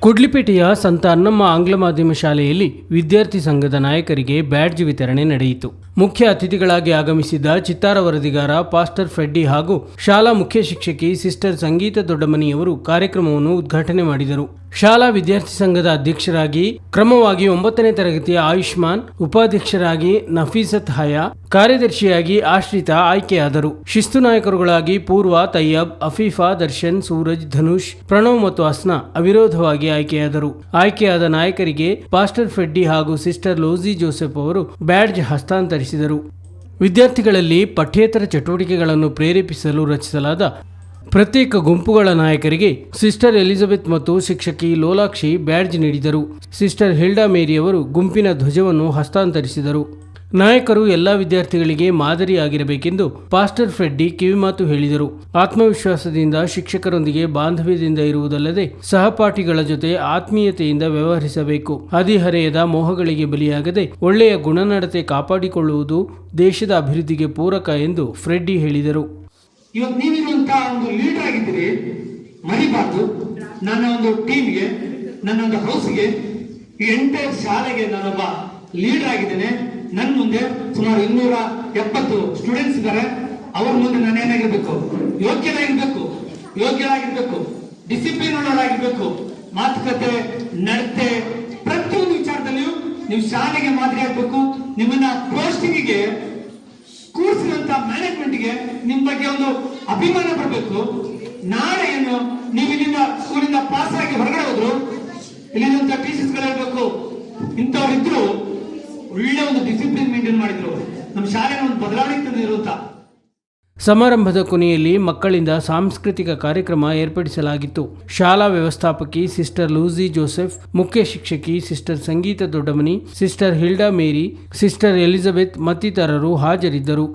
ಕುಡ್ಲಿಪೇಟೆಯ ಸಂತ ಅನ್ನಮ್ಮ ಆಂಗ್ಲ ಮಾಧ್ಯಮ ಶಾಲೆಯಲ್ಲಿ ವಿದ್ಯಾರ್ಥಿ ಸಂಘದ ನಾಯಕರಿಗೆ ಬ್ಯಾಡ್ಜ್ ವಿತರಣೆ ನಡೆಯಿತು. ಮುಖ್ಯ ಅತಿಥಿಗಳಾಗಿ ಆಗಮಿಸಿದ್ದ ಚಿತ್ತಾರ ವರದಿಗಾರ ಪಾಸ್ಟರ್ ಫ್ರೆಡ್ಡಿ ಹಾಗೂ ಶಾಲಾ ಮುಖ್ಯ ಶಿಕ್ಷಕಿ ಸಿಸ್ಟರ್ ಸಂಗೀತ ದೊಡ್ಡಮನಿಯವರು ಕಾರ್ಯಕ್ರಮವನ್ನು ಉದ್ಘಾಟನೆ ಮಾಡಿದರು. ಶಾಲಾ ವಿದ್ಯಾರ್ಥಿ ಸಂಘದ ಅಧ್ಯಕ್ಷರಾಗಿ ಕ್ರಮವಾಗಿ 9ನೇ ತರಗತಿಯ ಆಯುಷ್ಮಾನ್, ಉಪಾಧ್ಯಕ್ಷರಾಗಿ ನಫೀಸತ್ ಹಯಾ, ಕಾರ್ಯದರ್ಶಿಯಾಗಿ ಆಶ್ರಿತಾ ಆಯ್ಕೆಯಾದರು. ಶಿಸ್ತು ನಾಯಕರುಗಳಾಗಿ ಪೂರ್ವ, ತಯ್ಯಬ್, ಅಫೀಫಾ, ದರ್ಶನ್, ಸೂರಜ್, ಧನುಷ್, ಪ್ರಣವ್ ಮತ್ತು ಅಸ್ನಾ ಅವಿರೋಧವಾಗಿ ಆಯ್ಕೆಯಾದರು. ಆಯ್ಕೆಯಾದ ನಾಯಕರಿಗೆ ಪಾಸ್ಟರ್ ಫ್ರೆಡ್ಡಿ ಹಾಗೂ ಸಿಸ್ಟರ್ ಲೋಜಿ ಜೋಸೆಫ್ ಅವರು ಬ್ಯಾಡ್ಜ್ ಹಸ್ತಾಂತರಿಸಿದರು. ವಿದ್ಯಾರ್ಥಿಗಳಲ್ಲಿ ಪಠ್ಯೇತರ ಚಟುವಟಿಕೆಗಳನ್ನು ಪ್ರೇರೇಪಿಸಲು ರಚಿಸಲಾದ ಪ್ರತ್ಯೇಕ ಗುಂಪುಗಳ ನಾಯಕರಿಗೆ ಸಿಸ್ಟರ್ ಎಲಿಜಬೆತ್ ಮತ್ತು ಶಿಕ್ಷಕಿ ಲೋಲಾಕ್ಷಿ ಬ್ಯಾಡ್ಜ್ ನೀಡಿದರು. ಸಿಸ್ಟರ್ ಹಿಲ್ಡಾ ಮೇರಿಯವರು ಗುಂಪಿನ ಧ್ವಜವನ್ನು ಹಸ್ತಾಂತರಿಸಿದರು. ನಾಯಕರು ಎಲ್ಲ ವಿದ್ಯಾರ್ಥಿಗಳಿಗೆ ಮಾದರಿಯಾಗಿರಬೇಕೆಂದು ಪಾಸ್ಟರ್ ಫ್ರೆಡ್ಡಿ ಕಿವಿಮಾತು ಹೇಳಿದರು. ಆತ್ಮವಿಶ್ವಾಸದಿಂದ ಶಿಕ್ಷಕರೊಂದಿಗೆ ಬಾಂಧವ್ಯದಿಂದ ಇರುವುದಲ್ಲದೆ ಸಹಪಾಠಿಗಳ ಜೊತೆ ಆತ್ಮೀಯತೆಯಿಂದ ವ್ಯವಹರಿಸಬೇಕು. ಹದಿಹರೆಯದ ಮೋಹಗಳಿಗೆ ಬಲಿಯಾಗದೆ ಒಳ್ಳೆಯ ಗುಣನಡತೆ ಕಾಪಾಡಿಕೊಳ್ಳುವುದು ದೇಶದ ಅಭಿವೃದ್ಧಿಗೆ ಪೂರಕ ಎಂದು ಫ್ರೆಡ್ಡಿ ಹೇಳಿದರು. ಇವತ್ತು ನೀವಿರುವಂತಹ ಒಂದು ಲೀಡರ್ ಆಗಿದ್ದೀರಿ, ಮರಿಬಾರ್ದು. ನನ್ನ ಒಂದು ಟೀಮ್ಗೆ, ನನ್ನ ಒಂದು ಹೌಸ್ಗೆ, ಈ ಎಂಟೈರ್ ಶಾಲೆಗೆ ನಾನೊಬ್ಬ ಲೀಡರ್ ಆಗಿದ್ದೇನೆ. ನನ್ನ ಮುಂದೆ ಸುಮಾರು 270 ಸ್ಟೂಡೆಂಟ್ಸ್ ಇದ್ದಾರೆ. ಅವ್ರ ಮುಂದೆ ನಾನೇನಾಗಿರ್ಬೇಕು, ಯೋಗ್ಯರಾಗಿರ್ಬೇಕು, ಡಿಸಿಪ್ಲಿನ್ ಆಗಿರ್ಬೇಕು. ಮಾತುಕತೆ, ನಡತೆ, ಪ್ರತಿಯೊಂದು ವಿಚಾರದಲ್ಲಿಯೂ ನೀವು ಶಾಲೆಗೆ ಮಾದರಿ ಆಗ್ಬೇಕು. ನಿಮ್ಮನ್ನ ಪೋಸ್ಟಿಂಗಿಗೆ ಕೂರಿಸಿದಂತ ಮ್ಯಾನೇಜ್ಮೆಂಟ್ಗೆ ನಿಮ್ ಬಗ್ಗೆ ಒಂದು ಅಭಿಮಾನ ಬರಬೇಕು. ನಾಳೆ ಏನು ನೀವು ಇಲ್ಲಿಂದ ಸ್ಕೂಲಿಂದ ಪಾಸ್ ಆಗಿ ಹೊರಗಡೆ ಹೋದ್ರು, ಇಲ್ಲಿಂದ ಟೀಚರ್ಸ್ ಗಳು ಹೇಳ್ಬೇಕು, ಇಂಥವ್ರು ಇದ್ರು, ಒಳ್ಳೆ ಒಂದು ಡಿಸಿಪ್ಲಿನ್ ಮೇಂಟೈನ್ ಮಾಡಿದ್ರು, ನಮ್ಮ ಶಾಲೆನ ಒಂದು ಬದಲಾವಣೆ ತಂದಿರುವಂತ. ಸಮಾರಂಭದ ಕೊನೆಯಲ್ಲಿ ಮಕ್ಕಳಿಂದ ಸಾಂಸ್ಕೃತಿಕ ಕಾರ್ಯಕ್ರಮ ಏರ್ಪಡಿಸಲಾಗಿತ್ತು. ಶಾಲಾ ವ್ಯವಸ್ಥಾಪಕಿ ಸಿಸ್ಟರ್ ಲೂಸಿ ಜೋಸೆಫ್, ಮುಖ್ಯ ಶಿಕ್ಷಕಿ ಸಿಸ್ಟರ್ ಸಂಗೀತ ದೊಡ್ಡಮನಿ, ಸಿಸ್ಟರ್ ಹಿಲ್ಡಾ ಮೇರಿ, ಸಿಸ್ಟರ್ ಎಲಿಜಬೆತ್ ಮತ್ತಿತರರು ಹಾಜರಿದ್ದರು.